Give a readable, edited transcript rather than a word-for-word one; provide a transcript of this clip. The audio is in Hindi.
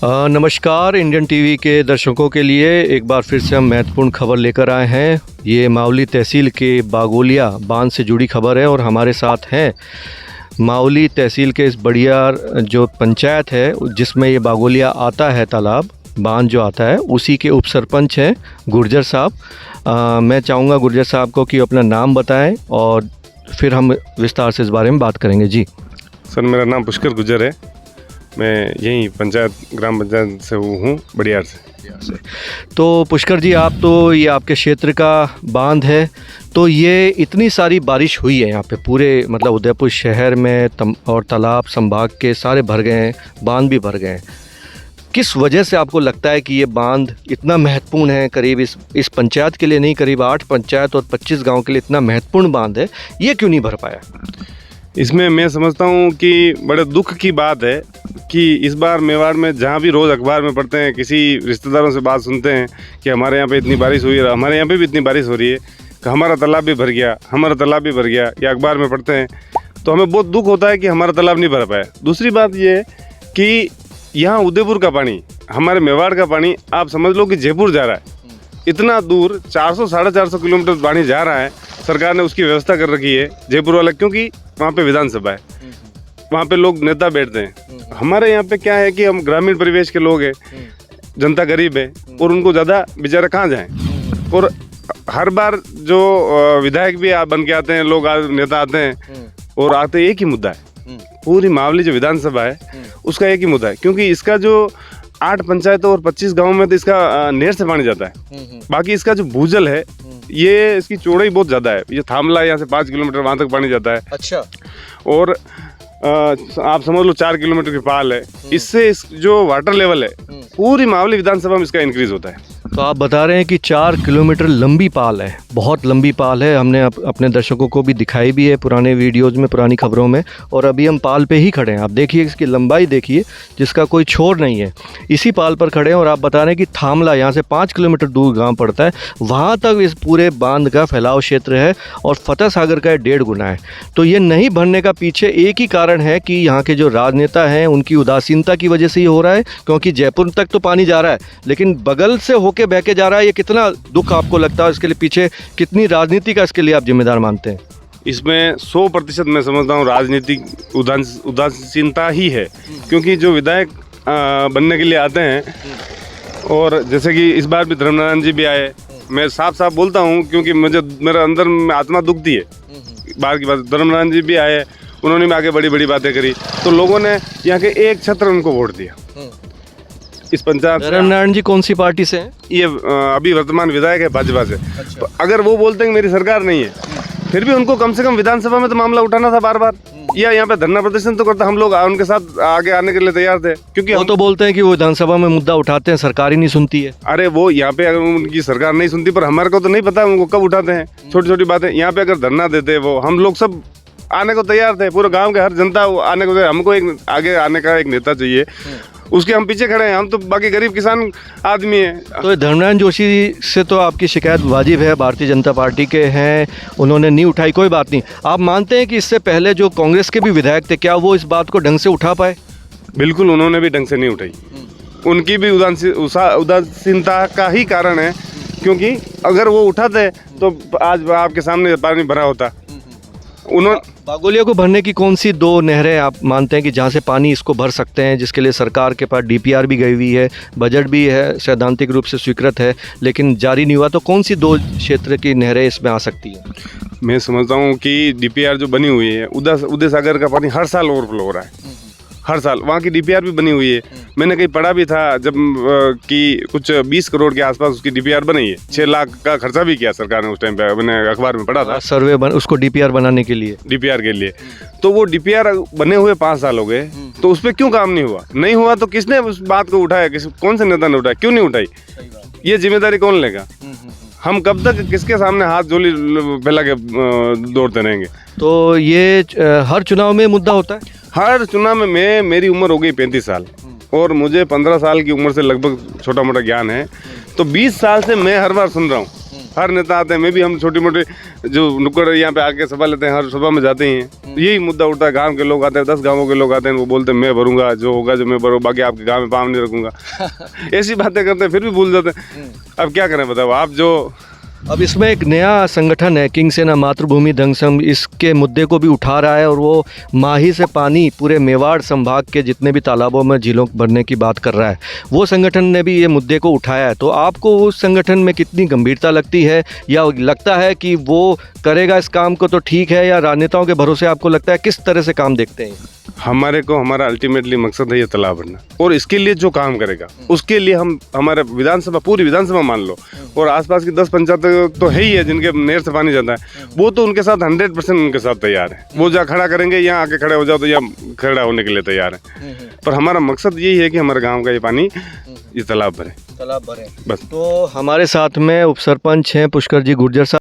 नमस्कार, इंडियन टीवी के दर्शकों के लिए एक बार फिर से हम महत्वपूर्ण खबर लेकर आए हैं। ये मावली तहसील के बागोलिया बांध से जुड़ी खबर है और हमारे साथ हैं मावली तहसील के इस बड़ियार जो पंचायत है जिसमें ये बागोलिया आता है, तालाब बांध जो आता है, उसी के उप सरपंच हैं गुर्जर साहब। मैं चाहूँगा गुर्जर साहब को कि अपना नाम बताएं और फिर हम विस्तार से इस बारे में बात करेंगे। जी सर, मेरा नाम पुष्कर गुर्जर है। मैं यहीं ग्राम पंचायत से हूँ, बड़ियार से। तो पुष्कर जी, आप तो ये आपके क्षेत्र का बांध है, तो ये इतनी सारी बारिश हुई है यहाँ पे पूरे मतलब उदयपुर शहर में और तालाब संभाग के सारे भर गए हैं, बांध भी भर गए हैं। किस वजह से आपको लगता है कि ये बांध इतना महत्वपूर्ण है? करीब इस पंचायत के लिए नहीं, करीब 8 पंचायत और 25 गांव के लिए इतना महत्वपूर्ण बांध है, ये क्यों नहीं भर पाया? इसमें मैं समझता हूँ कि बड़े दुख की बात है कि इस बार मेवाड़ में जहाँ भी रोज़ अखबार में पढ़ते हैं, किसी रिश्तेदारों से बात सुनते हैं कि हमारे यहाँ पे इतनी बारिश हुई है, हमारे यहाँ पे भी इतनी बारिश हो रही है कि हमारा तालाब भी भर गया, हमारा तालाब भी भर गया, या अखबार में पढ़ते हैं, तो हमें बहुत दुख होता है कि हमारा तालाब नहीं भर पाया। दूसरी बात ये है कि यहाँ उदयपुर का पानी, हमारे मेवाड़ का पानी, आप समझ लो कि जयपुर जा रहा है। इतना दूर 400-450 किलोमीटर पानी जा रहा है। सरकार ने उसकी व्यवस्था कर रखी है जयपुर वाला, क्योंकि वहाँ पे विधानसभा है, वहाँ पे लोग नेता बैठते हैं। हमारे यहाँ पे क्या है कि हम ग्रामीण परिवेश के लोग हैं, जनता गरीब है और उनको ज़्यादा बेचारे कहाँ जाएं। और हर बार जो विधायक भी बन के आते हैं लोग, नेता आते हैं और आते एक ही मुद्दा है, पूरी मावली जो विधानसभा है उसका एक ही मुद्दा है, क्योंकि इसका जो 8 पंचायतों और 25 गाँव में तो इसका नहर से पानी जाता है। बाकी इसका जो भूजल है, ये इसकी चौड़ाई बहुत ज़्यादा है। ये थामला यहाँ से 5 किलोमीटर वहाँ तक पानी जाता है। अच्छा। और आप समझ लो 4 किलोमीटर की पाल है। इससे जो वाटर लेवल है पूरी मावली विधानसभा में इसका इंक्रीज होता है। तो आप बता रहे हैं कि 4 किलोमीटर लंबी पाल है, बहुत लंबी पाल है। हमने अपने दर्शकों को भी दिखाई भी है पुराने वीडियोज़ में, पुरानी खबरों में, और अभी हम पाल पे ही खड़े हैं। आप देखिए इसकी लंबाई देखिए, जिसका कोई छोर नहीं है। इसी पाल पर खड़े हैं और आप बता रहे हैं कि थामला यहाँ से 5 किलोमीटर दूर गाँव पड़ता है, वहाँ तक इस पूरे बांध का फैलाव क्षेत्र है और फतेह सागर का 1.5 गुना है। तो ये नहीं भरने का पीछे एक ही कारण है कि यहाँ के जो राजनेता हैं उनकी उदासीनता की वजह से ही हो रहा है, क्योंकि जयपुर तक तो पानी जा रहा है लेकिन बगल से होके बह के जा रहा है। ये कितना दुख आपको लगता है? इसके लिए पीछे कितनी राजनीति का इसके लिए आप जिम्मेदार मानते हैं? इसमें 100% मैं समझता हूँ राजनीतिक उदासीनता ही है, क्योंकि जो विधायक बनने के लिए आते हैं, और जैसे कि इस बार भी धर्मनारायण जी भी आए, मैं साफ साफ बोलता हूँ क्योंकि मुझे मेरा अंदर में आत्मा दुखती है। बाहर की बात, धर्मनारायण जी भी आए, उन्होंने भी आगे बड़ी बड़ी बातें करी, तो लोगों ने यहाँ के एक छत्र उनको वोट दिया। इस पंचायत धर्मनारायण जी कौन सी पार्टी से हैं? ये अभी वर्तमान विधायक है भाजपा से। अच्छा। तो अगर वो बोलते हैं कि मेरी सरकार नहीं है, फिर भी उनको कम से कम विधानसभा में तो मामला उठाना था बार बार, या यहाँ पे धरना प्रदर्शन तो करता। हम लोग उनके साथ आगे आने के लिए तैयार थे, क्योंकि वो तो बोलते हैं कि वो विधानसभा में मुद्दा उठाते हैं, सरकार ही नहीं सुनती है। अरे वो यहाँ पे अगर उनकी सरकार नहीं सुनती, पर हमारे को तो नहीं पता उनको कब उठाते हैं छोटी छोटी बातें। यहाँ पे अगर धरना देते वो, हम लोग सब आने को तैयार थे, पूरे गाँव के हर जनता आने को। हमको एक आगे आने का एक नेता चाहिए, उसके हम पीछे खड़े हैं। हम तो बाकी गरीब किसान आदमी हैं। तो धर्मनारायण जोशी से तो आपकी शिकायत वाजिब है, भारतीय जनता पार्टी के हैं, उन्होंने नहीं उठाई, कोई बात नहीं। आप मानते हैं कि इससे पहले जो कांग्रेस के भी विधायक थे, क्या वो इस बात को ढंग से उठा पाए? बिल्कुल, उन्होंने भी ढंग से नहीं उठाई। उनकी भी उदासीनता का ही कारण है, क्योंकि अगर वो उठाते तो आज आपके सामने पानी भरा होता। उन्होंने बागोलिया को भरने की कौन सी 2 नहरें आप मानते हैं कि जहां से पानी इसको भर सकते हैं, जिसके लिए सरकार के पास DPR भी गई हुई है, बजट भी है, सैद्धांतिक रूप से स्वीकृत है, लेकिन जारी नहीं हुआ? तो कौन सी 2 क्षेत्र की नहरें इसमें आ सकती हैं? मैं समझता हूँ कि DPR जो बनी हुई है, उदय सागर का पानी हर साल ओवरफ्लो हो रहा है, हर साल। वहाँ की DPR भी बनी हुई है। मैंने कहीं पढ़ा भी था जब कि कुछ 20 करोड़ के आसपास उसकी DPR बनी है। 6 लाख का खर्चा भी किया सरकार ने उस टाइम पे, मैंने अखबार में पढ़ा था। सर्वे उसको DPR बनाने के लिए, DPR के लिए। तो वो DPR बने हुए 5 साल हो गए, तो उस पर क्यों काम नहीं हुआ? नहीं हुआ तो किसने उस बात को उठाया? कौन से नेता ने उठाया? क्यों नहीं उठाई? ये जिम्मेदारी कौन लेगा? हम कब तक किसके सामने हाथ जोली फैला के दौड़ते रहेंगे? तो ये हर चुनाव में मुद्दा होता है? हर चुनाव में मेरी उम्र हो गई 35 साल और मुझे 15 साल की उम्र से लगभग छोटा मोटा ज्ञान है, तो 20 साल से मैं हर बार सुन रहा हूँ हर नेता आते हैं, मैं भी, हम छोटी मोटी जो नुक्कड़ यहाँ पे आके सभा लेते हैं, हर सभा में जाते ही हैं, यही मुद्दा उठता है। गांव के लोग आते हैं, 10 गांवों के लोग आते हैं, वो बोलते हैं मैं भरूंगा, जो होगा जो मैं भरूँ, बाकी आपके गाँव में पाँव नहीं रखूंगा। ऐसी बातें करते हैं, फिर भी भूल जाते हैं। अब क्या करें बताओ आप। जो अब इसमें एक नया संगठन है किंग सेना मातृभूमि दंग संघ, इसके मुद्दे को भी उठा रहा है और वो माही से पानी पूरे मेवाड़ संभाग के जितने भी तालाबों में झीलों भरने की बात कर रहा है। वो संगठन ने भी ये मुद्दे को उठाया है। तो आपको उस संगठन में कितनी गंभीरता लगती है, या लगता है कि वो करेगा इस काम को तो ठीक है, या राजनेताओं के भरोसे आपको लगता है, किस तरह से काम देखते हैं? हमारे को, हमारा अल्टीमेटली मकसद है ये तालाब भरना, और इसके लिए जो काम करेगा उसके लिए हम, हमारे विधानसभा, पूरी विधानसभा मान लो, और आसपास की 10 पंचायत तो है ही है जिनके नहर से पानी जाता है, वो तो उनके साथ 100% उनके साथ तैयार है। वो जहाँ खड़ा करेंगे, यहाँ आके खड़े हो जाओ तो यहाँ खड़ा होने के लिए तैयार है। पर हमारा मकसद यही है कि हमारे गाँव का ये पानी, ये तालाब भरे, तालाब भरे बस। तो हमारे साथ में उप सरपंच हैं पुष्कर जी गुर्जर साहब।